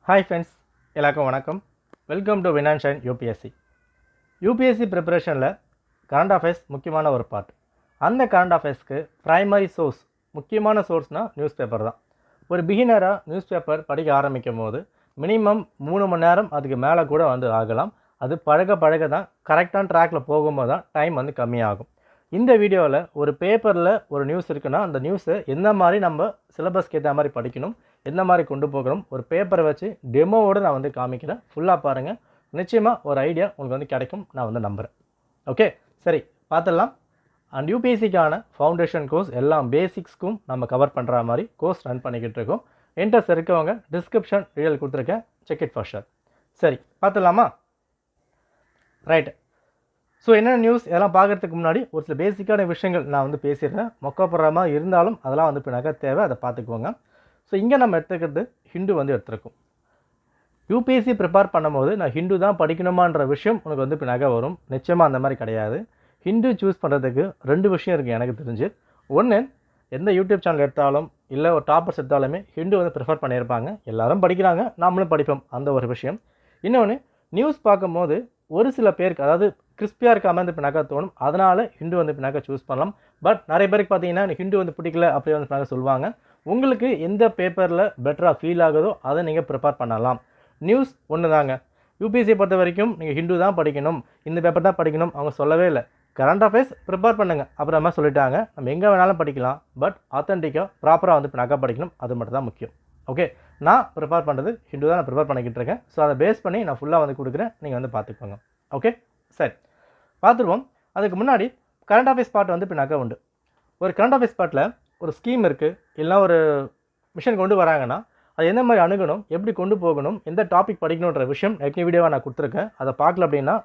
Hi friends, எல்லாருக்கும் வணக்கம். Welcome to வினான்ஷன் யூபிஎஸ்சி. யூபிஎஸ்சி ப்ரிப்பரேஷனில் கரண்ட் அஃபேர்ஸ் முக்கியமான ஒரு பார்ட். அந்த கரண்ட் அஃபேர்ஸ்க்கு ப்ரைமரி சோர்ஸ், முக்கியமான சோர்ஸ்னால் நியூஸ் பேப்பர் தான். ஒரு பிகினராக நியூஸ் பேப்பர் படிக்க ஆரம்பிக்கும் போது மினிமம் 3 மணி நேரம் அதுக்கு மேலே கூட ஆகலாம். அது பழக தான் கரெக்டான ட்ராக்கில் போகும்போது தான் டைம் கம்மியாகும். இந்த வீடியோவில் ஒரு பேப்பரில் ஒரு நியூஸ் இருக்குன்னா அந்த நியூஸை எந்த மாதிரி நம்ம சிலபஸ்க்கு ஏற்ற மாதிரி படிக்கணும், எந்த மாதிரி கொண்டு போகணும், ஒரு பேப்பரை வச்சு டெமோவோடு நான் காமிக்கிறேன். ஃபுல்லாக பாருங்கள், நிச்சயமாக ஒரு ஐடியா உங்களுக்கு கிடைக்கும் நான் நம்புகிறேன். ஓகே, சரி பார்த்துடலாம். அண்ட் யூபிஎஸ்சிக்கான ஃபவுண்டேஷன் கோர்ஸ் எல்லாம் பேசிக்ஸ்க்கும் நம்ம கவர் பண்ணுற மாதிரி கோர்ஸ் ரன் பண்ணிக்கிட்டு இருக்கோம். இன்ட்ரெஸ்ட் இருக்கவங்க டிஸ்கிரிப்ஷன் டீடைல் கொடுத்துருக்கேன், செக் இட் ஃபார் ஷூர். சரி பார்த்துடலாமா? ரைட். ஸோ என்ன நியூஸ் இதெல்லாம் பார்க்குறதுக்கு முன்னாடி ஒரு சில பேசிக்கான விஷயங்கள் நான் பேசிடுறேன். மொக்கப்படுற இருந்தாலும் அதெல்லாம் பின்னாக்க தேவை, அதை பார்த்துக்குவோங்க. ஸோ இங்கே நம்ம எடுத்துக்கிறது ஹிந்து எடுத்துருக்கோம். யூபிஎஸ்சி ப்ரிப்பேர் பண்ணும்போது நான் ஹிந்து தான் படிக்கணுமான்ற விஷயம் உனக்கு பின்னாக்க வரும். நிச்சயமாக அந்த மாதிரி கிடையாது. ஹிந்து சூஸ் பண்ணுறதுக்கு 2 விஷயம் இருக்குது எனக்கு தெரிஞ்சு. ஒன்று, எந்த யூடியூப் சேனல் எடுத்தாலும் இல்லை ஒரு டாப்பர்ஸ் எடுத்தாலுமே ஹிந்து ப்ரிஃபர் பண்ணியிருப்பாங்க. எல்லோரும் படிக்கிறாங்க, நாமளும் படிப்போம், அந்த ஒரு விஷயம். இன்னொன்று, நியூஸ் பார்க்கும்போது ஒரு சில பேருக்கு அதாவது கிறிஸ்பியாக இருக்காமல் பின்னாக்கா தோணும், அதனால் ஹிந்து பின்னாக்கா சூஸ் பண்ணலாம். பட் நிறைய பேருக்கு பார்த்தீங்கன்னா ஹிந்து பிடிக்கல அப்படி பின்னாக்க சொல்லுவாங்க. உங்களுக்கு எந்த பேப்பரில் பெட்டராக ஃபீல் ஆகுதோ அதை நீங்கள் ப்ரிப்பேர் பண்ணலாம். நியூஸ் ஒன்று தாங்க. யூபிஎஸ்சியை பொறுத்த வரைக்கும் நீங்கள் ஹிந்து தான் படிக்கணும், இந்த பேப்பர் தான் படிக்கணும் அவங்க சொல்லவே இல்லை. கரண்ட் அஃபேர்ஸ் ப்ரிப்பேர் பண்ணுங்கள் அப்புறமா சொல்லிட்டாங்க. நம்ம எங்கே வேணாலும் படிக்கலாம், பட் ஆத்தென்டிக்காக ப்ராப்பராக பின்னாக்கா படிக்கணும், அது மட்டும் தான் முக்கியம். ஓகே, நான் ப்ரிப்பேர் பண்ணுறது ஹிந்து தான் நான் ப்ரிப்பேர் பண்ணிக்கிட்டு இருக்கேன். ஸோ அதை பேஸ் பண்ணி நான் ஃபுல்லாக கொடுக்குறேன், நீங்கள் பார்த்துக்கோங்க. ஓகே சரி பார்த்துருவோம். அதுக்கு முன்னாடி கரண்ட் அஃபேர்ஸ் பார்ட் பின்னாக்கா உண்டு. ஒரு கரண்ட் அஃபேர்ஸ் பார்ட்டில் ஒரு ஸ்கீம் இருக்குது, இல்லைனா ஒரு மிஷன் கொண்டு வராங்கன்னா அது எந்த மாதிரி அணுகணும், எப்படி கொண்டு போகணும், எந்த டாபிக் படிக்கணுன்ற விஷயம் ஏற்கனவே வீடியோவாக நான் கொடுத்துருக்கேன். அதை பார்க்கல அப்படின்னா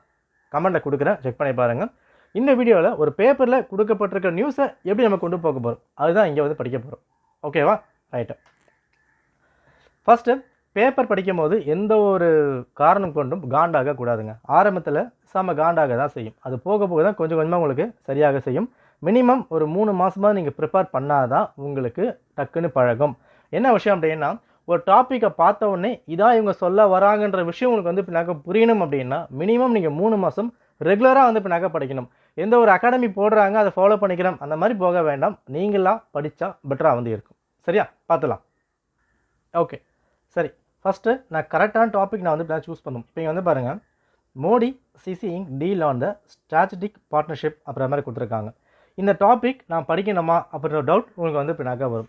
கமெண்ட்டில் கொடுக்குறேன், செக் பண்ணி பாருங்கள். இந்த வீடியோவில் ஒரு பேப்பரில் கொடுக்கப்பட்டிருக்க நியூஸை எப்படி நம்ம கொண்டு போக போகிறோம் அதுதான் இங்கே படிக்க போகிறோம். ஓகேவா? ரைட்டு. ஃபஸ்ட்டு, பேப்பர் படிக்கும் போது எந்த ஒரு காரணம் கொண்டும் காண்டாக கூடாதுங்க. ஆரம்பத்தில் செம காண்டாக தான் செய்யும், அது போக போக தான் கொஞ்சம் கொஞ்சமாக உங்களுக்கு சரியாக செய்யும். மினிமம் ஒரு 3 மாதமாக நீங்கள் ப்ரிப்பேர் பண்ணால் தான் உங்களுக்கு டக்குன்னு பழகும். என்ன விஷயம் அப்படின்னா, ஒரு டாப்பிக்கை பார்த்த உடனே இதான் இவங்க சொல்ல வராங்கன்ற விஷயம் உங்களுக்கு பின்னாக்க புரியணும் அப்படின்னா மினிமம் நீங்கள் 3 மாதம் ரெகுலராக பின்னாக்க படிக்கணும். எந்த ஒரு அகாடமி போடுறாங்க அதை ஃபாலோ பண்ணிக்கிறோம் அந்த மாதிரி போக வேண்டாம். நீங்களாக படித்தா பெட்டராக இருக்கும். சரியா? பார்த்துலாம். ஓகே சரி, ஃபஸ்ட்டு நான் கரெக்டான டாபிக் நான் சூஸ் பண்ணணும். இப்போ இங்கே பாருங்கள், Modi seizing deal on the strategic partnership அப்படின்ற மாதிரி கொடுத்துருக்காங்க. இந்த டாபிக் நான் படிக்கணுமா அப்படின்ற டவுட் உங்களுக்கு பின்னாக்கா வரும்.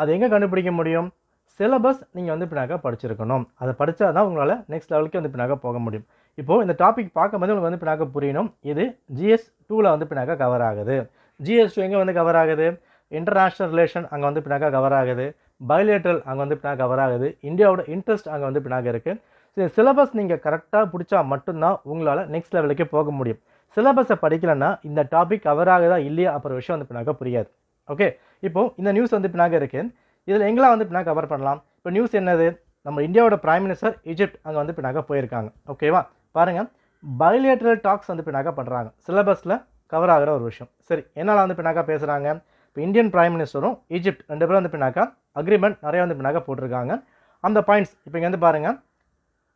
அது எங்கே கண்டுபிடிக்க முடியும்? சிலபஸ் நீங்கள் பின்னாக்கா படிச்சிருக்கணும். அதை படித்தா தான் உங்களால் நெக்ஸ்ட் லெவலுக்கு பின்னாக்கா போக முடியும். இப்போது இந்த டாபிக் பார்க்கும்போது உங்களுக்கு பின்னாக்கா புரியணும். இது GS 2ல் பின்னாக்கா கவர் ஆகுது. GS 2 எங்கே கவர் ஆகுது? இன்டர்நேஷ்னல் ரிலேஷன் அங்கே பின்னாக்கா கவர் ஆகுது. பைலேட்ரல் அங்கே பின்னாக கவர் ஆகுது. இந்தியாவோட இன்ட்ரெஸ்ட் அங்கே பின்னாக இருக்குது. ஸோ சிலபஸ் நீங்கள் கரெக்டாக பிடிச்சா மட்டும்தான் உங்களால் நெக்ஸ்ட் லெவலுக்கே போக முடியும். சிலபஸை படிக்கலைன்னா இந்த டாபிக் கவர் ஆகுதா இல்லையா அப்புறம் விஷயம் பின்னாக புரியாது. ஓகே, இப்போது இந்த நியூஸ் பின்னாக இருக்குது. இதில் எங்கெல்லாம் பின்னாக கவர் பண்ணலாம்? இப்போ நியூஸ் என்னது? நம்ம இந்தியாவோட பிரைம் மினிஸ்டர் ஈஜிப்ட் அங்கே பின்னாக போயிருக்காங்க. ஓகேவா? பாருங்கள், பைலேட்ரல் டாக்ஸ் பின்னாக பண்ணுறாங்க. சிலபஸில் கவர் ஆகிற ஒரு விஷயம். சரி, என்னால் பின்னாக பேசுகிறாங்க? இப்போ இந்தியன் பிரைம் மினிஸ்டரும் ஈஜிப்ட் 2 பேரும் பின்னாக்கா அக்ரிமெண்ட் நிறையா பின்னாக்கா போட்டிருக்காங்க. அந்த பாயிண்ட்ஸ் இப்போ இங்கே பாருங்கள்,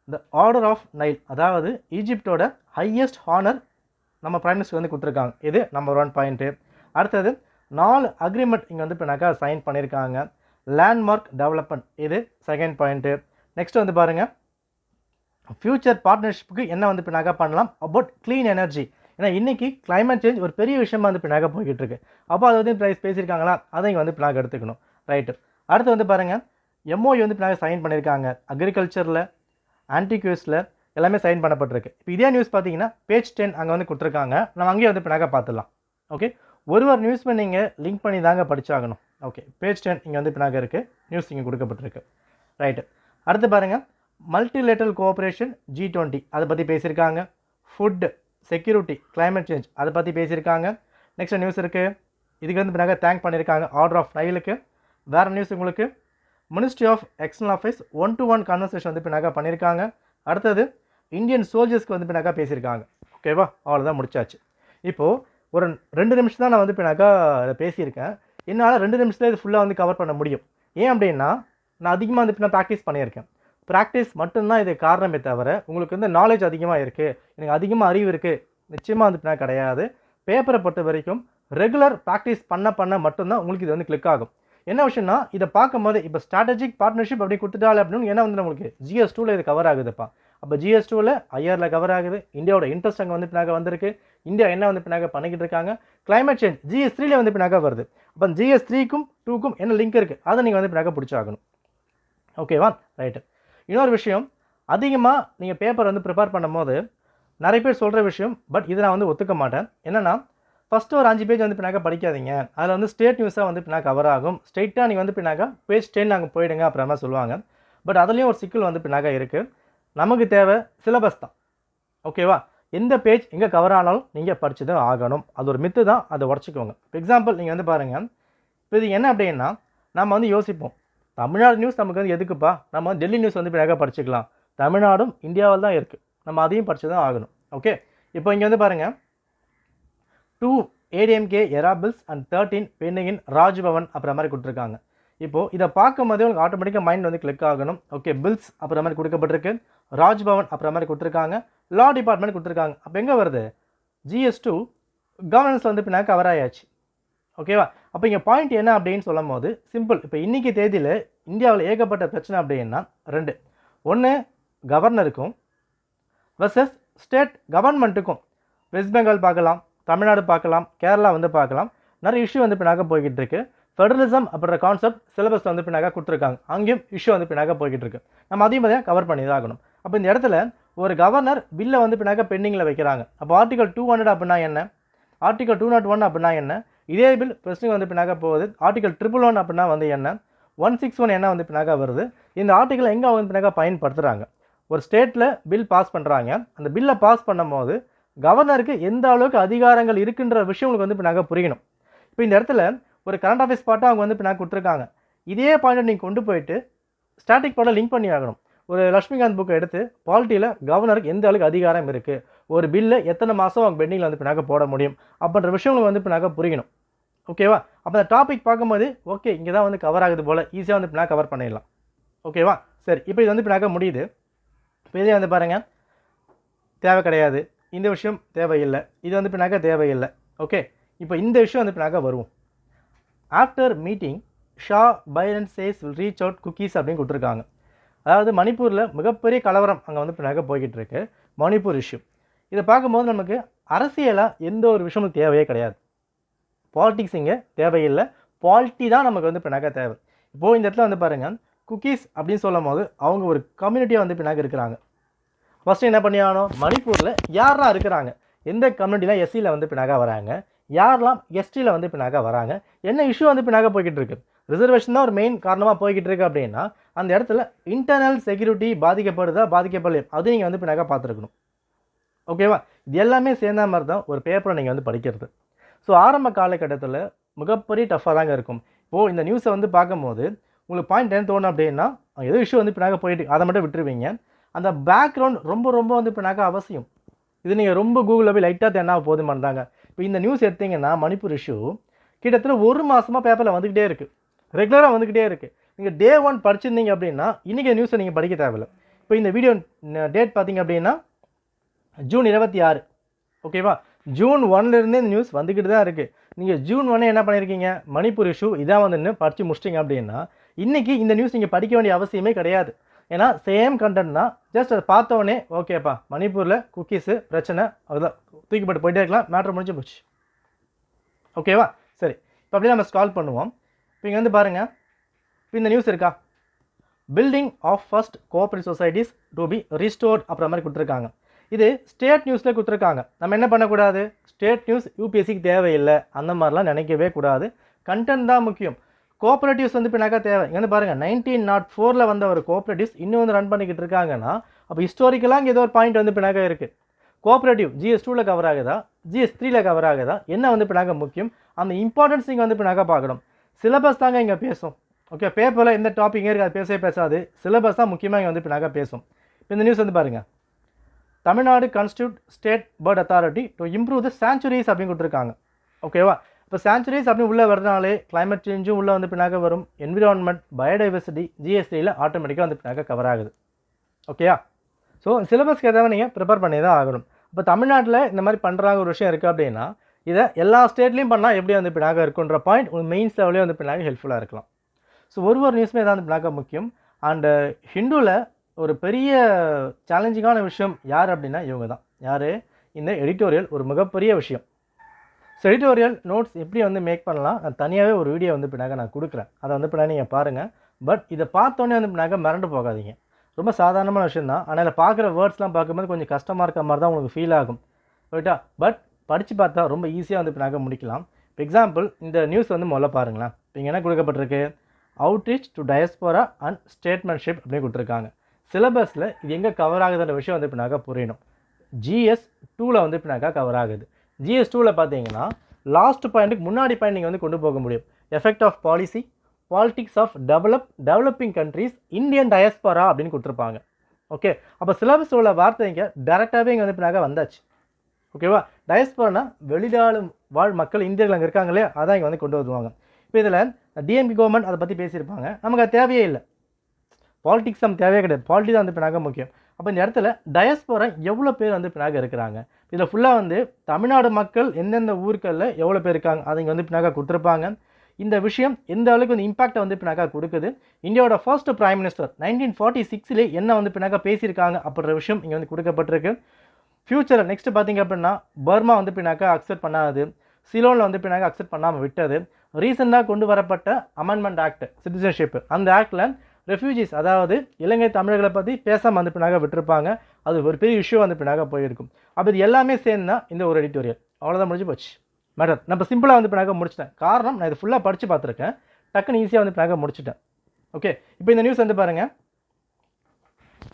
இந்த ஆர்டர் ஆஃப் நைல், அதாவது ஈஜிப்டோட ஹையஸ்ட் ஹானர் நம்ம பிரைம் மினிஸ்டர் கொடுத்துருக்காங்க. இது நம்பர் 1 பாயிண்ட்டு. அடுத்தது 4 அக்ரிமெண்ட் இங்கே பின்னாக்கா சைன் பண்ணியிருக்காங்க. லேண்ட்மார்க் டெவலப்மெண்ட், இது செகண்ட் பாயிண்ட்டு. நெக்ஸ்ட் பாருங்கள், ஃப்யூச்சர் பார்ட்னர்ஷிப்புக்கு என்ன பின்னாக்கா பண்ணலாம் அபவுட் க்ளீன் எனர்ஜி. ஏன்னா இன்றைக்கி கிளைமேட் சேஞ்ச் ஒரு பெரிய விஷயமா பின்னாக போய்கிட்டு இருக்கு. அப்போ அதை ப்ரைஸ் பேசியிருக்காங்களா, அதை இங்கே பின்னாக எடுத்துக்கணும். ரைட்டு. அடுத்து பாருங்கள், MOU பின்னாக சைன் பண்ணியிருக்காங்க. அக்ரிகல்ச்சரில், ஆன்டிக்யூஸில் எல்லாமே சைன் பண்ணப்பட்டிருக்கு. இப்போ இதே நியூஸ் பார்த்தீங்கன்னா பேஜ் 10 அங்கே கொடுத்துருக்காங்க. நம்ம அங்கேயே பின்னாக பார்த்துடலாம். ஓகே, ஒரு நியூஸ்மே நீங்கள் லிங்க் பண்ணி தாங்க படிச்சாகணும். ஓகே, பேஜ் 10 இங்கே பின்னாக இருக்குது, நியூஸ் இங்கே கொடுக்கப்பட்டிருக்கு. ரைட்டு. அடுத்து பாருங்கள், மல்டிலேட்டரல் கோஆப்ரேஷன் G20 அதை பற்றி பேசியிருக்காங்க. ஃபுட்டு செக்யூரிட்டி, கிளைமேட் சேஞ்ச் அதை பற்றி பேசியிருக்காங்க. நெக்ஸ்ட் நியூஸ் இருக்குது, இதுக்கு பின்னாக தேங்க் பண்ணியிருக்காங்க ஆர்டர் ஆஃப் நைலுக்கு. வேறு நியூஸ் உங்களுக்கு, ministry of external affairs 1-to-1 conversation பின்னாக பண்ணியிருக்காங்க. அடுத்தது இந்தியன் சோல்ஜர்ஸ்க்கு பின்னாக பேசியிருக்காங்க. ஓகேவா? அவ்வளோதான், முடிச்சாச்சு. இப்போது ஒரு 2 நிமிஷம் தான் நான் பின்னாக்கா இதை பேசியிருக்கேன். என்னால் 2 நிமிஷத்தில் இது ஃபுல்லாக கவர் பண்ண முடியும். ஏன் அப்படின்னா நான் அதிகமாக பின்னா ப்ராக்டிஸ் பண்ணியிருக்கேன். ப்ராக்டிஸ் மட்டும்தான் இது காரணமே தவிர உங்களுக்கு வந்து நாலேஜ் அதிகமாக இருக்குது, எனக்கு அதிகமாக அறிவு இருக்குது, நிச்சயமாக வந்து பின்னாடி கிடையாது. பேப்பரை பொறுத்த வரைக்கும் ரெகுலர் ப்ராக்டிஸ் பண்ண மட்டும்தான் உங்களுக்கு இது வந்து கிளிக் ஆகும். என்ன விஷயம்னா இதை பார்க்கும்போது இப்போ ஸ்ட்ராட்டஜிக் பார்ட்னர்ஷிப் அப்படி கொடுத்துட்டாலே அப்படின்னு என்ன வந்து நம்மளுக்கு GS2ல இது கவர் ஆகுதுப்பா. அப்போ GS2ல IRல கவர் ஆகுது. இந்தியாவோட இன்ட்ரெஸ்ட் அங்கே வந்து பின்னாக வந்திருக்கு. இந்தியா என்ன வந்து பின்னாக பண்ணிக்கிட்டு இருக்காங்க. கிளைமேட் சேஞ்ச் GS3ல வந்து பின்னாக வருது. அப்போ GS3க்கும் 2க்கும் என்ன லிங்க் இருக்குது அதை நீங்கள் வந்து பின்னாக பிடிச்சாகணும். ஓகேவா, ரைட்டு. இன்னொரு விஷயம், அதிகமாக நீங்கள் பேப்பர் வந்து ப்ரிப்பேர் பண்ணும்போது நிறைய பேர் சொல்கிற விஷயம், பட் இதை நான் வந்து ஒத்துக்க மாட்டேன். என்னென்னா ஃபஸ்ட்டு ஒரு 5 பேஜ் வந்து பின்னாக படிக்காதீங்க, அதில் வந்து ஸ்டேட் நியூஸாக வந்து பின்னாக கவர் ஆகும், ஸ்ட்ரெயிட்டாக நீங்கள் வந்து பின்னாக பேஜ் 10 நாங்கள் போயிடுங்க அப்புறமா சொல்லுவாங்க. பட் அதுலேயும் ஒரு சிக்கல் வந்து பின்னாக இருக்குது. நமக்கு தேவை சிலபஸ் தான். ஓகேவா, எந்த பேஜ் எங்கே கவர் ஆனாலும் நீங்கள் படித்து தான் ஆகணும். அது ஒரு மித்து தான், அதை உடச்சிக்கோங்க. எக்ஸாம்பிள் நீங்கள் வந்து பாருங்கள், இப்போ இது என்ன அப்படின்னா நம்ம வந்து யோசிப்போம், தமிழ்நாடு நியூஸ் நமக்கு வந்து எதுக்குப்பா, நம்ம வந்து டெல்லி நியூஸ் வந்து பின்னாக படிச்சுக்கலாம், தமிழ்நாடும் இந்தியாவில் தான் இருக்குது, நம்ம அதையும் படித்து தான் ஆகணும். ஓகே, இப்போ இங்கே வந்து பாருங்கள், 2 ADMK era bills and 13 pending in Raj Bhavan அப்புறம் மாதிரி கொடுத்துருக்காங்க. இப்போது இதை பார்க்கும் போதே உங்களுக்கு ஆட்டோமேட்டிக்காக மைண்ட் வந்து கிளிக் ஆகணும். ஓகே, பில்ஸ் அப்புறம் மாதிரி கொடுக்கப்பட்டிருக்கு, ராஜ்பவன் அப்புறம் மாதிரி கொடுத்துருக்காங்க, லா டிபார்ட்மெண்ட் கொடுத்துருக்காங்க. அப்போ எங்கே வருது, GS2 கவர்னன்ஸ் வந்து பின்னாக கவர் ஆயாச்சு. ஓகேவா, அப்போ இங்கே பாயிண்ட் என்ன அப்படின்னு சொல்லும் போது சிம்பிள். இப்போ இன்றைக்கி தேதியில் இந்தியாவில் ஏகப்பட்ட பிரச்சனை அப்படின்னா 2, ஒன்று கவர்னருக்கும் வெர்சஸ் ஸ்டேட் கவர்மெண்ட்டுக்கும். வெஸ்ட் பெங்கால் பார்க்கலாம், தமிழ்நாடு பார்க்கலாம், கேரளா வந்து பார்க்கலாம், நிறைய இஷ்யூ வந்து பின்னாக போய்கிட்டு இருக்கு. ஃபெடரலிசம் அப்படின்ற கான்செப்ட் சிலபஸ் வந்து பின்னாக கொடுத்துருக்காங்க, அங்கேயும் இஷ்யூ வந்து பின்னாக போய்கிட்டு இருக்கு. நம்ம அதையும் பார்த்தீங்கன்னா கவர் பண்ணி தான் ஆகணும். அப்போ இந்த இடத்துல ஒரு கவர்னர் பில்லை வந்து பின்னாக பெண்டிங்கில் வைக்கிறாங்க. அப்போ ஆர்டிகல் 200 அப்படின்னா என்ன, ஆர்டிகல் 201 அப்படின்னா என்ன, இதே பில் பிரச்சனை வந்து பின்னாக போகுது. ஆர்டிகல் 111 அப்படின்னா வந்து என்ன, 161 என்ன வந்து பின்னாக வருது. இந்த ஆர்டிகல் எங்கே வந்து பின்னாக பயன்படுத்துகிறாங்க, ஒரு ஸ்டேட்டில் பில் பாஸ் பண்ணுறாங்க, அந்த பில்லை பாஸ் பண்ணும் போது கவர்னருக்கு எந்த அளவுக்கு அதிகாரங்கள் இருக்குன்ற விஷயம் உங்களுக்கு வந்து பின்னாக புரியணும். இப்போ இந்த இடத்துல ஒரு கரண்ட் அஃபேர்ஸ் பாட்டாக அவங்க வந்து பின்னாக கொடுத்துருக்காங்க. இதே பாயிண்ட்டை நீங்கள் கொண்டு போயிட்டு ஸ்டாட்டிக் பாட்டை லிங்க் பண்ணி ஆகணும். ஒரு லட்சுமிகாந்த் புக்கை எடுத்து பாலிட்டியில் கவர்னருக்கு எந்த அளவுக்கு அதிகாரம் இருக்குது, ஒரு பில்லை எத்தனை மாதம் அவங்க பெண்டிங்கில் வந்து பின்னாக போட முடியும் அப்படின்ற விஷயங்களுக்கு வந்து பின்னாக புரியணும். ஓகேவா, அப்போ அந்த டாபிக் பார்க்கும்போது ஓகே இங்கே தான் வந்து கவர் ஆகுது போல், ஈஸியாக வந்து பின்னாக கவர் பண்ணிடலாம். ஓகேவா, சரி. இப்போ இது வந்து பின்னாக முடியுது. இப்போ இதே வந்து பாருங்கள், தேவை கிடையாது, இந்த விஷயம் தேவையில்லை, இது வந்து பின்னாக தேவையில்லை. ஓகே, இப்போ இந்த விஷயம் வந்து பின்னாக வருவோம். After meeting Shah Biden says will reach out cookies அப்படின்னு கொடுத்துருக்காங்க. அதாவது மணிப்பூரில் மிகப்பெரிய கலவரம் அங்கே வந்து பின்னாக போய்கிட்டு இருக்கு, மணிப்பூர் இஷ்யூ. இதை பார்க்கும்போது நமக்கு அரசியலாக எந்த ஒரு விஷயமும் தேவையே கிடையாது, பாலிட்டிக்ஸ் இங்கே தேவையில்லை, பாலிட்டி தான் நமக்கு வந்து பின்னாக தேவை. இப்போது இந்த இடத்துல வந்து பாருங்கள், குக்கீஸ் அப்படின்னு சொல்லும் போது அவங்க ஒரு கம்யூனிட்டியாக வந்து பின்னாக இருக்கிறாங்க. ஃபஸ்ட்டு என்ன பண்ணி ஆகணும், மணிப்பூரில் யாரெலாம் இருக்கிறாங்க, எந்த கம்யூனிட்டிலாம் SCயில் வந்து பின்னாக வராங்க, யாரெல்லாம் STயில் வந்து பின்னாக வராங்க, என்ன இஷ்யூ வந்து பின்னாக போய்கிட்டு இருக்குது. ரிசர்வேஷன் தான் ஒரு மெயின் காரணமாக போய்கிட்டு இருக்குது அப்படின்னா அந்த இடத்துல இன்டர்னல் செக்யூரிட்டி பாதிக்கப்படுதா பாதிக்கப்படலையா அது நீங்கள் வந்து பின்னாக பார்த்துருக்கணும். ஓகேவா, இது எல்லாமே சேர்ந்த மாதிரி தான் ஒரு பேப்பரை நீங்கள் வந்து படிக்கிறது. ஸோ ஆரம்ப காலகட்டத்தில் மிகப்பெரிய டஃப்பாக தாங்க இருக்கும். இப்போது இந்த நியூஸை வந்து பார்க்கும்போது உங்களுக்கு பாயிண்ட் என்ன தோணும் அப்படின்னா ஏதோ இஷ்யூ வந்து பின்னாக போயிட்டு அதை மட்டும் விட்டுருவீங்க. அந்த பேக்ரவுண்ட் ரொம்ப ரொம்ப வந்து பின்னாக அவசியம். இது நீங்கள் ரொம்ப கூகுளில் போய் லைட்டாக தேனா போதும் பண்ணுறாங்க. இப்போ இந்த நியூஸ் எடுத்தீங்கன்னா மணிப்பூர் இஷ்யூ கிட்டத்தட்ட 1 மாதமாக பேப்பரில் வந்துக்கிட்டே இருக்குது, ரெகுலராக வந்துக்கிட்டே இருக்குது. நீங்கள் Day 1 படிச்சிருந்தீங்க அப்படின்னா இன்றைக்கி நியூஸை நீங்கள் படிக்க தேவையில்லை. இப்போ இந்த வீடியோ டேட் பார்த்தீங்க அப்படின்னா ஜூன் 26. ஓகேவா, ஜூன் 1லேருந்தே இந்த நியூஸ் வந்துக்கிட்டு தான் இருக்குது. நீங்கள் ஜூன் 1 என்ன பண்ணியிருக்கீங்க, மணிப்பூர் இஷ்யூ இதான் வந்து படித்து முடிச்சிட்டிங்க அப்படின்னா இன்றைக்கி இந்த நியூஸ் நீங்கள் படிக்க வேண்டிய அவசியமே கிடையாது. ஏன்னா சேம் கண்டென்ட் தான், ஜஸ்ட் அதை பார்த்தோன்னே ஓகேப்பா மணிப்பூரில் குக்கீஸு பிரச்சனை அதுதான் தூக்கிப்பட்டு போயிட்டே இருக்கலாம், மேட்ரு முடிஞ்சு போச்சு. ஓகேவா, சரி. இப்போ அப்படியே நம்ம ஸ்கால் பண்ணுவோம். இப்போ இங்கே வந்து பாருங்கள், இப்போ இந்த நியூஸ் இருக்கா, building of first cooperative societies to be restored அப்புறம் மாதிரி கொடுத்துருக்காங்க. இது ஸ்டேட் நியூஸில் கொடுத்துருக்காங்க. நம்ம என்ன பண்ணக்கூடாது, ஸ்டேட் நியூஸ் UPSCக்கு தேவையில்லை அந்த மாதிரிலாம் நினைக்கவே கூடாது, கண்டென்ட் தான் முக்கியம். கோஆப்ரேட்டிவ்ஸ் வந்து பின்னாக்கா தேவை. இங்கே வந்து பாருங்கள் 1904 வந்த ஒரு கோஆப்ரேட்டிவ்ஸ் இன்னும் வந்து ரன் பண்ணிக்கிட்டு இருக்காங்கன்னா அப்போ ஹிஸ்டாரிக்கலாக இங்கே ஏதோ ஒரு பாயிண்ட் வந்து பின்னாக இருக்குது. கோஆப்ரேட்டிவ் GS2ல கவர் ஆகுதா, GS3ல கவர் ஆகுதா, என்ன வந்து பின்னாக முக்கியம், அந்த இம்பார்ட்டன்ஸ் நீங்கள் வந்து பின்னாக பார்க்கணும். சிலபஸ் தாங்க இங்கே பேசும். ஓகே, பேப்பரில் எந்த டாப்பிக் இருக்குது அது பேசவே பேசாது, சிலபஸ் தான் முக்கியமாக இங்கே வந்து பின்னாக பேசும். இந்த நியூஸ் வந்து பாருங்கள், Tamil Nadu constitute state bird authority to improve the sanctuaries அப்படின்னு கொடுத்துருக்காங்க. ஓகேவா, இப்போ சான்ச்சுரிஸ் அப்படின்னு உள்ளே வரனாலே கிளைமேட் சேஞ்சும் உள்ளே வந்து பின்னாக வரும், என்விரான்மெண்ட் பயோடைவர்சிட்டி GS3ல ஆட்டோமேட்டிக்காக வந்து பின்னாக கவர் ஆகுது. ஓகேயா? ஸோ சிலபஸ்க்கு ஏதாவது நீங்கள் ப்ரிப்பேர் பண்ணி தான் ஆகணும். இப்போ தமிழ்நாட்டில் இந்த மாதிரி பண்ணுறாங்க ஒரு விஷயம் இருக்குது அப்படின்னா, இதை எல்லா ஸ்டேட்லேயும் பண்ணால் எப்படி வந்து பின்னாக இருக்குன்ற பாயிண்ட் ஒரு மெயின்ஸ் லெவலே வந்து பின்னாக ஹெல்ப்ஃபுல்லாக இருக்கலாம். ஸோ ஒரு நியூஸுமே தான் வந்து பின்னாக முக்கியம். அண்டு ஹிந்துவில் ஒரு பெரிய சேலஞ்சிங்கான விஷயம் யார் அப்படின்னா இவங்க தான். யார்? இந்த எடிட்டோரியல் ஒரு மிகப்பெரிய விஷயம். ஸோ எடிட்டோரியல் நோட்ஸ் எப்படி வந்து மேக் பண்ணலாம், நான் தனியாகவே ஒரு வீடியோ வந்து பின்னாக நான் கொடுக்குறேன். அதை வந்து பின்னாடி நீங்கள் பாருங்கள். பட் இதை பார்த்தோன்னே வந்து பின்னாக மிரண்டு போகாதீங்க. ரொம்ப சாதாரணமான விஷயம் தான். ஆனால் இதில் பார்க்குற வேர்ட்ஸ்லாம் பார்க்கும்போது கொஞ்சம் கஷ்டமாக இருக்க மாதிரி தான் உங்களுக்கு ஃபீல் ஆகும், ரைட்டா? பட் படித்து பார்த்தா ரொம்ப ஈஸியாக வந்து பின்னாக முடிக்கலாம். இப்போ எக்ஸாம்பிள் இந்த நியூஸ் வந்து முதல்ல பாருங்களேன். இப்போ இங்கே என்ன கொடுக்கப்பட்டிருக்கு? அவுட்ரீச் டு டயஸ்போரா அண்ட் ஸ்டேட்மென்ட்ஷிப் அப்படின்னு கொடுத்துருக்காங்க. சிலபஸில் இது எங்கே கவர் ஆகுதுன்ற விஷயம் வந்து பின்னாக புரியணும். GS 2ல் வந்து பின்னாக கவர் ஆகுது. GS 2ல் பார்த்தீங்கன்னா லாஸ்ட் பாயிண்ட்டுக்கு முன்னாடி பாயிண்ட் நீங்கள் வந்து கொண்டு போக முடியும். Effect of policy, politics of developing countries, Indian diaspora அப்படின்னு கொடுத்துருப்பாங்க. ஓகே, அப்போ சிலபஸ் உள்ள வார்த்தை இங்கே டேரெக்டாகவே இங்கே வந்து பின்னாக வந்தாச்சு. ஓகேவா? டயஸ்போரானா வெளிநாடு வாழ் மக்கள் இந்தியர்கள் அங்கே இருக்காங்களே, அதான் இங்கே வந்து கொண்டு வருவாங்க. இப்போ இதில் டிஎம்கே கவர்மெண்ட் அதை பற்றி பேசியிருப்பாங்க. நமக்கு அது தேவையே இல்லை. பாலிட்டிக்ஸ் நம்ம தேவையே கிடையாது. பாலிட்டிக்ஸ் தான் வந்து பின்னாக முக்கியம். அப்போ இந்த இடத்துல டயஸ்போரா எவ்வளோ பேர் வந்து பின்னாக இருக்கிறாங்க, இதில் ஃபுல்லாக வந்து தமிழ்நாடு மக்கள் எந்தெந்த ஊர்களில் எவ்வளோ பேர் இருக்காங்க அதை இங்கே வந்து பின்னாக கொடுத்துருப்பாங்க. இந்த விஷயம் எந்த அளவுக்கு வந்து இம்பாக்டை வந்து பின்னாக கொடுக்குது, இந்தியாவோட ஃபர்ஸ்ட் பிரைம் மினிஸ்டர் 1946 என்ன வந்து பின்னாக பேசியிருக்காங்க அப்படின்ற விஷயம் இங்கே வந்து கொடுக்கப்பட்டிருக்கு. ஃப்யூச்சரில் நெக்ஸ்ட் பார்த்திங்க அப்படின்னா பர்மா வந்து பின்னாக அக்செப்ட் பண்ணாது, சிலோனில் வந்து பின்னாக அக்செப்ட் பண்ணாமல் விட்டது. ரீசெண்டாக கொண்டு வரப்பட்ட அமெண்ட்மெண்ட் ஆக்ட் சிட்டிசன்ஷிப், அந்த ஆக்டில் ரெஃப்யூஜிஸ் அதாவது இலங்கை தமிழர்களை பற்றி பேசாமல் வந்து பின்னாக விட்டுருப்பாங்க. அது ஒரு பெரிய இஷ்யூ வந்து பின்னாக போயிருக்கும். அப்போ இது எல்லாமே சேர்ந்து தான் இந்த ஒரு எடிட்டோரியல். அவ்வளோதான், முடிஞ்சு போச்சு மேட்டர். நம்ம சிம்பிளாக வந்து பின்னாக முடிச்சிட்டேன். காரணம் நான் இது ஃபுல்லாக படித்து பார்த்துருக்கேன், டக்குன்னு ஈஸியாக வந்து பின்னாக முடிச்சிட்டேன். ஓகே, இப்போ இந்த நியூஸ் வந்து பாருங்கள்.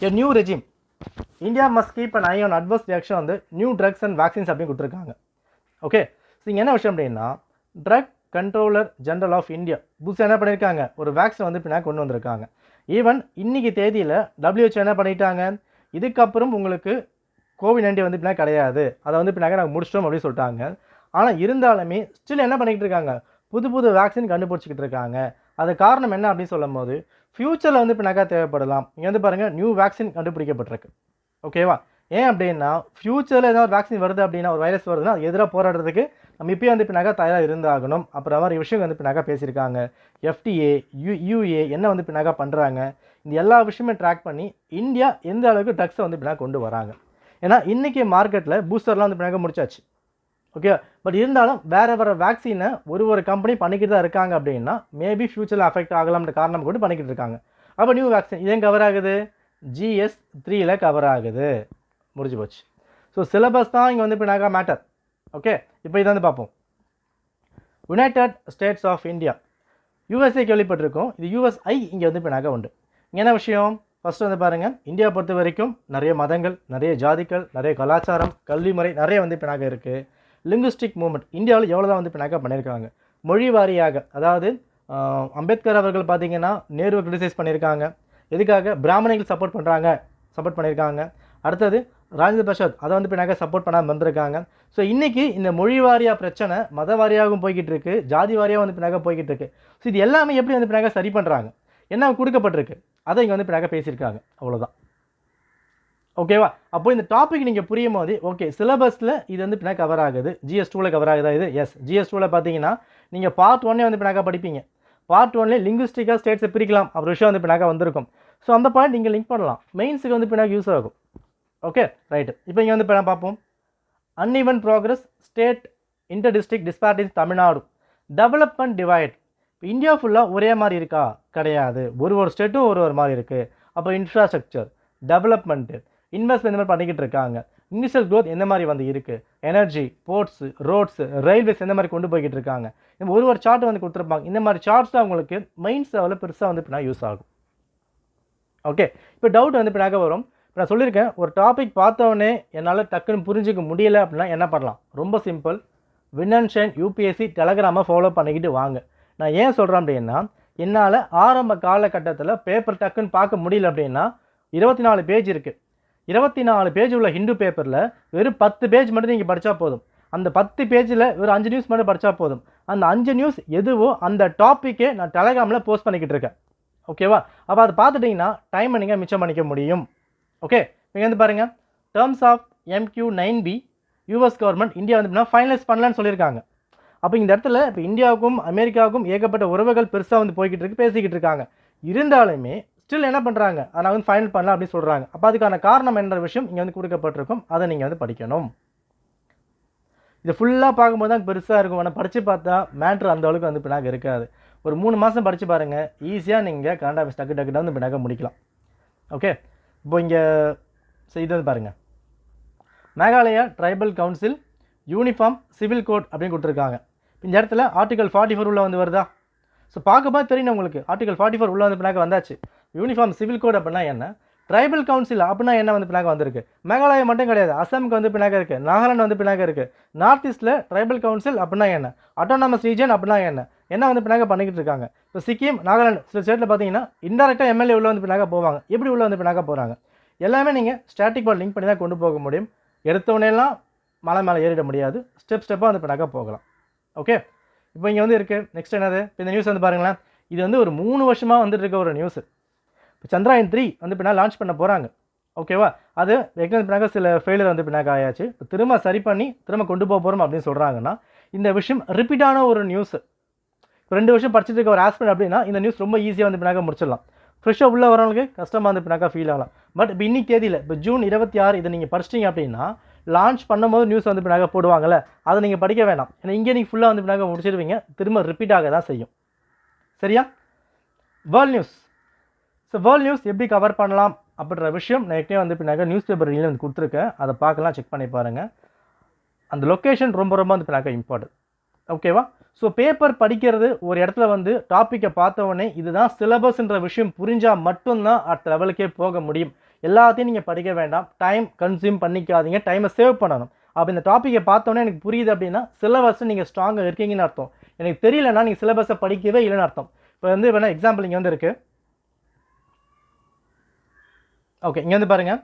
A new regime, India must keep an eye on adverse reaction வந்து நியூ ட்ரக்ஸ் அண்ட் வேக்சின்ஸ் அப்படின்னு கொடுத்துருக்காங்க. ஓகே, ஸோ இங்கே என்ன விஷயம் அப்படின்னா drug controller general of India புதுசாக என்ன பண்ணியிருக்காங்க, ஒரு வேக்சின் வந்து பின்னாக கொண்டு வந்திருக்காங்க. ஈவன் இன்றைக்கி தேதியில் WHO என்ன பண்ணிட்டாங்க, இதுக்கப்புறம் உங்களுக்கு COVID-19 வந்து பின்னாக கிடையாது, அதை வந்து பின்னாக நாங்கள் முடிச்சிட்டோம் அப்படின்னு சொல்லிட்டாங்க. ஆனால் இருந்தாலுமே ஸ்டில் என்ன பண்ணிக்கிட்டு இருக்காங்க, புது வேக்சின் கண்டுபிடிச்சிக்கிட்டு இருக்காங்க. அது காரணம் என்ன அப்படின்னு சொல்லும் போது ஃப்யூச்சரில் வந்து பின்னாக தேவைப்படலாம். இங்கே வந்து பாருங்கள் நியூ வேக்சின் கண்டுபிடிக்கப்பட்டிருக்கு. ஓகேவா? ஏன் அப்படின்னா ஃப்யூச்சரில் ஏதாவது வேக்சின் வருது அப்படின்னா, ஒரு வைரஸ் வருதுன்னா அது எதிராக போராடுறதுக்கு நம்ம இப்போயே வந்து பின்னாக தயாராக இருந்தாகணும். அப்புறம் மாதிரி விஷயம் வந்து பின்னாக பேசியிருக்காங்க. FDA UA என்ன வந்து பின்னாக பண்ணுறாங்க, இந்த எல்லா விஷயமே ட்ராக் பண்ணி இந்தியா எந்த அளவுக்கு ட்ரக்ஸை வந்து பின்னாக கொண்டு வராங்க. ஏன்னா இன்றைக்கி மார்க்கெட்டில் பூஸ்டர்லாம் வந்து பின்னாக முடிச்சாச்சு. ஓகே, பட் இருந்தாலும் வேறு வேக்சினை ஒரு கம்பெனி பண்ணிக்கிட்டு தான் இருக்காங்க. அப்படின்னா மேபி ஃப்யூச்சரில் அஃபெக்ட் ஆகலாம்ன்ற காரணம் கொண்டு பண்ணிக்கிட்டு இருக்காங்க. அப்போ நியூ வேக்சின் இதே கவர் ஆகுது, GS 3ல் கவர் ஆகுது. முடிஞ்சு போச்சு. ஸோ சிலபஸ் தான் இங்கே வந்து பின்னாக மேட்டர். ஓகே, இப்போ இதை வந்து பார்ப்போம். United States of India, USA கேள்விப்பட்டிருக்கோம். இது USI இங்கே வந்து பின்னாக உண்டு. இங்கே என்ன விஷயம், ஃபஸ்ட்டு வந்து பாருங்கள், இந்தியா பொறுத்த வரைக்கும் நிறைய மதங்கள், நிறைய ஜாதிகள், நிறைய கலாச்சாரம், கல்வி முறை நிறைய வந்து பின்னாக இருக்குது. லிங்குஸ்டிக் மூவ்மெண்ட் இந்தியாவில் எவ்வளோ தான் வந்து பின்னாக பண்ணியிருக்காங்க. மொழி வாரியாக, அதாவது அம்பேத்கர் அவர்கள் பார்த்தீங்கன்னா நேருவை கிரிட்டிசைஸ் பண்ணியிருக்காங்க. எதுக்காக, பிராமணிகள் சப்போர்ட் பண்ணியிருக்காங்க. அடுத்தது ராஜேந்திர பிரசாத் அதை வந்து பின்னாக சப்போர்ட் பண்ணாமல் வந்திருக்காங்க. ஸோ இன்றைக்கி இந்த மொழி வாரியாக பிரச்சனை மத வாரியாகவும் போய்கிட்டு இருக்குது, ஜாதி வாரியாக வந்து பின்னாக போய்கிட்டு இருக்குது. ஸோ இது எல்லாமே எப்படி வந்து பின்னாக சரி பண்ணுறாங்க, என்ன கொடுக்கப்பட்டிருக்கு அதை இங்கே வந்து பின்னாக பேசியிருக்காங்க. அவ்வளோதான். ஓகேவா? அப்போ இந்த டாபிக் நீங்கள் புரியும் போது ஓகே, சிலபஸில் இது வந்து பின்னாக கவர் ஆகுது. GS 2ல் கவர் ஆகுதா இது? எஸ். GS 2ல் பார்த்தீங்கன்னா நீங்கள் பார்ட் 1 வந்து பின்னாக படிப்பீங்க. பார்ட் 1லே லிங்குஸ்டிக்காக ஸ்டேட்ஸை பிரிக்கலாம் அப்படி விஷயம் வந்து பின்னாக வந்திருக்கும். ஸோ அந்த பாயிண்ட் நீங்கள் லிங்க் பண்ணலாம், மெயின்ஸுக்கு வந்து பின்னாக யூஸ் ஆகும். Okay, right. இப்போ இங்கே வந்து பின்னாக பார்ப்போம். Uneven progress state inter district disparities Tamil Nadu, development divide. இப்போ இந்தியா ஃபுல்லாக ஒரே மாதிரி இருக்கா? கிடையாது. ஒரு ஸ்டேட்டும் ஒரு மாதிரி இருக்குது. அப்போ இன்ஃப்ராஸ்ட்ரக்சர், டெவலப்மெண்ட்டு, இன்வெஸ்ட்மெண்ட் இந்த மாதிரி பண்ணிக்கிட்டு இருக்காங்க. இண்டஸ்ட்ரியல் க்ரோத் எந்த மாதிரி வந்து இருக்குது, எனர்ஜி, போர்ட்ஸு, ரோட்ஸு, ரயில்வேஸ் எந்த மாதிரி கொண்டு போய்கிட்டு இருக்காங்க. இந்த ஒரு சார்ட் வந்து கொடுத்துருப்பாங்க. இந்த மாதிரி சார்ட்ஸ் தான் உங்களுக்கு மெயின்ஸ் லெவலில் பெருசாக வந்து பின்னாக யூஸ் ஆகும். ஓகே, இப்போ டவுட் வந்து பின்னாக வரும். இப்போ நான் சொல்லியிருக்கேன், ஒரு டாபிக் பார்த்தோன்னே என்னால் டக்குன்னு புரிஞ்சிக்க முடியலை அப்படின்னா என்ன பண்ணலாம்? ரொம்ப simple, win and shine UPSC டெலகிராமை ஃபாலோ பண்ணிக்கிட்டு வாங்க. நான் ஏன் சொல்கிறேன் அப்படின்னா, என்னால் ஆரம்ப காலகட்டத்தில் பேப்பர் டக்குன்னு பார்க்க முடியல அப்படின்னா 24 பேஜ் இருக்குது. 24 பேஜ் உள்ள ஹிந்து பேப்பரில் வெறும் 10 பேஜ் மட்டும் நீங்கள் படித்தா போதும். அந்த 10 பேஜில் வெறும் 5 நியூஸ் மட்டும் படித்தா போதும். அந்த 5 நியூஸ் எதுவோ அந்த டாப்பிக்கே நான் டெலகிராமில் போஸ்ட் பண்ணிக்கிட்டு இருக்கேன். ஓகேவா? அப்போ அதை பார்த்துட்டிங்கன்னா டைமை நீங்கள் மிச்சம் பண்ணிக்க முடியும். ஓகே, நீங்கள் வந்து பாருங்கள், terms of MQ9B US government India வந்து ஃபைனலைஸ் பண்ணலான்னு சொல்லியிருக்காங்க. அப்போ இந்த இடத்துல இப்போ இந்தியாவுக்கும் அமெரிக்காவுக்கும் ஏகப்பட்ட உறவுகள் பெருசாக வந்து போய்கிட்டு இருக்கு, பேசிக்கிட்டு இருக்காங்க. இருந்தாலுமே ஸ்டில் என்ன பண்ணுறாங்க, அதை வந்து ஃபைனல் பண்ணலாம் அப்படின்னு சொல்கிறாங்க. அப்போ அதுக்கான காரணம் என்ற விஷயம் இங்கே வந்து கொடுக்கப்பட்டிருக்கும், அதை நீங்கள் வந்து படிக்கணும். இது ஃபுல்லாக பார்க்கும்போது தான் பெருசாக இருக்கும், ஆனால் படித்து பார்த்தா மேட்ரு அந்த அளவுக்கு வந்து பின்னாக இருக்காது. ஒரு 3 மாதம் படித்து பாருங்கள், ஈஸியாக நீங்கள் கரண்ட் அஃபேர்ஸ் டக்கு வந்து பின்னாக முடிக்கலாம். ஓகே, இப்போ இங்கே இது வந்து பாருங்கள், Meghalaya tribal council uniform civil code அப்படின்னு கொடுத்துருக்காங்க. இந்த இடத்துல ஆர்டிகல் 44 உள்ள வந்து வருதா? ஸோ பார்க்கும்போது தெரியணும் உங்களுக்கு, ஆர்டிகல் 44 உள்ள வந்து பின்னாக வந்தாச்சு. யூனிஃபார்ம் சிவில் கோட் அப்படின்னா என்ன, ட்ரைபல் கவுன்சில் அப்படின்னா என்ன வந்து பின்னாக வந்திருக்கு. மேகாலயா மட்டும் கிடையாது, அசாமுக்கு வந்து பின்னாக இருக்குது, நாகாலாந்து வந்து பின்னாக இருக்குது. நார்த் ஈஸ்ட்டில் ட்ரைபல் கவுன்சில் அப்படின்னா என்ன, அட்டானமஸ் ரீஜன் அப்படின்னா என்ன வந்து பின்னாக பண்ணிக்கிட்டு இருக்காங்க. இப்போ சிக்கிம், நாகாலாந்து சில ஸ்டேட்டில் பார்த்தீங்கன்னா இன்டெரக்டாக எம்எல்ஏ உள்ள வந்து பின்னாக போவாங்க. எப்படி உள்ள வந்து பின்னாக போகிறாங்க, எல்லாமே நீங்கள் ஸ்டாட்டிக் பால் லிங்க் பண்ணி தான் கொண்டு போக முடியும். எடுத்தவொடனேலாம் மலை மேலே ஏறிட முடியாது, ஸ்டெப்பாக வந்து பின்னாக போகலாம். ஓகே, இப்போ இங்கே வந்து இருக்குது. நெக்ஸ்ட் என்னது, இப்போ இந்த நியூஸ் வந்து பாருங்களேன், இது வந்து ஒரு 3 வருஷமாக வந்துட்டு இருக்க ஒரு நியூஸ். இப்போ சந்திராயன் 3 வந்து பின்னாக லான்ச் பண்ண போகிறாங்க. ஓகேவா, அது எக்ஸாம் பின்னாக சில ஃபெயிலியர் வந்து பின்னாக ஆயாச்சு. இப்போ திரும்ப சரி பண்ணி திரும்ப கொண்டு போக போகிறோம் அப்படின்னு சொல்கிறாங்கன்னா, இந்த விஷயம் ரிப்பீட்டான ஒரு நியூஸ். 2 வருஷம் படிச்சுட்டு இருக்க ஒரு ஆஸ்பிரண்ட் அப்படின்னா இந்த நியூஸ் ரொம்ப ஈஸியாக வந்து பின்னாக முடிச்சிடலாம். ஃப்ரெஷ்ஷாக உள்ளே வரவங்களுக்கு கஷ்டமாக வந்து பின்னாக ஃபீல் ஆகலாம். பட் இப்போ இன்னைக்கு தேதியில் இப்போ ஜூன் 26 இதை நீங்கள் படிச்சிட்டிங்க அப்படின்னா, லான்ச் பண்ணும்போது நியூஸ் வந்து பின்னாக போடுவாங்கள்ல, அதை நீங்கள் படிக்க வேண்டாம். ஏன்னா இங்கே நீங்கள் ஃபுல்லாக வந்து பின்னாக முடிச்சிடுவீங்க, திரும்ப ரிப்பீட் ஆக தான் செய்யும். சரியா? World news. So world news எப்படி கவர் பண்ணலாம் அப்படின்ற விஷயம் நான் ஏற்கனவே வந்து பின்னாக நியூஸ் பேப்பர் ரீலில் வந்து கொடுத்துருக்கேன், அதை பார்க்கலாம், செக் பண்ணி பாருங்கள். அந்த லொக்கேஷன் ரொம்ப வந்து பின்னாக இம்பார்ட்டன்ட். ஓகேவா? ஸோ பேப்பர் படிக்கிறது ஒரு இடத்துல வந்து டாப்பிக்கை பார்த்தவொடனே இதுதான் சிலபஸ்ன்ற விஷயம் புரிஞ்சால் மட்டும்தான் அடுத்த லெவலுக்கே போக முடியும். எல்லாத்தையும் நீங்கள் படிக்க வேண்டாம், டைம் கன்சியூம் பண்ணிக்காதீங்க, டைமை சேவ் பண்ணணும். அப்போ இந்த டாப்பிக்கை பார்த்தோன்னே எனக்கு புரியுது அப்படின்னா சிலபஸை நீங்கள் ஸ்ட்ராங்காக இருக்கீங்கன்னு அர்த்தம். எனக்கு தெரியலன்னா நீங்கள் சிலபஸை படிக்கவே இல்லைன்னு அர்த்தம். இப்போ வந்து வேணால் எக்ஸாம்பிள் இங்கே வந்து இருக்குது. ஓகே, இங்கே வந்து பாருங்கள்,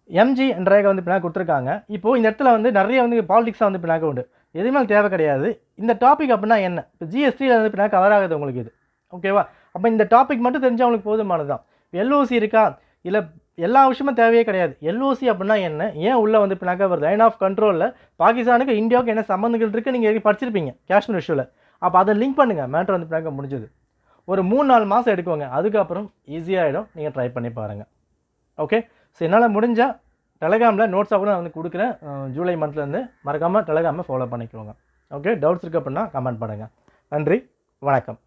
எம்ஜி என்ற ரேகை வந்து பின்னாக கொடுத்துருக்காங்க. இப்போது இந்த இடத்துல வந்து நிறைய வந்து பாலிடிக்ஸாக வந்து பின்னாக உண்டு, எதுவுமே தேவை கிடையாது. இந்த டாபிக் அப்படின்னா என்ன, இப்போ ஜிஎஸ்டியில் வந்து பின்னாக கவர் ஆகுது உங்களுக்கு இது. ஓகேவா? அப்போ இந்த டாபிக் மட்டும் தெரிஞ்சால் உங்களுக்கு போதுமானது தான். எல்ஓசி இருக்கா, இல்லை எல்லா விஷயமும் தேவையே கிடையாது. எல்ஓசி அப்படின்னா என்ன, ஏன் உள்ளே வந்து பின்னாக வருது, லைன் ஆஃப் கண்ட்ரோலில் பாகிஸ்தானுக்கு இந்தியாவுக்கு என்ன சம்மந்தங்கள் இருக்குது நீங்கள் படிச்சிருப்பீங்க காஷ்மீர் இஷ்யூவில். அப்போ அதை லிங்க் பண்ணுங்கள், மேட்ரு வந்து பின்னாக முடிஞ்சது. ஒரு 3-4 மாதம் எடுக்குவாங்க, அதுக்கப்புறம் ஈஸியாகிடும், நீங்கள் ட்ரை பண்ணி பாருங்கள். ஓகே, ஸோ என்னால் முடிஞ்சால் டெலகிராமில் நோட்ஸாக கூட நான் வந்து கொடுக்குறேன். ஜூலை மந்த்லேருந்து மறக்காமல் டெலகிராமை ஃபாலோ பண்ணிக்கோங்க. ஓகே, டவுட்ஸ் இருக்குது அப்படின்னா கமெண்ட் பண்ணுங்கள். நன்றி, வணக்கம்.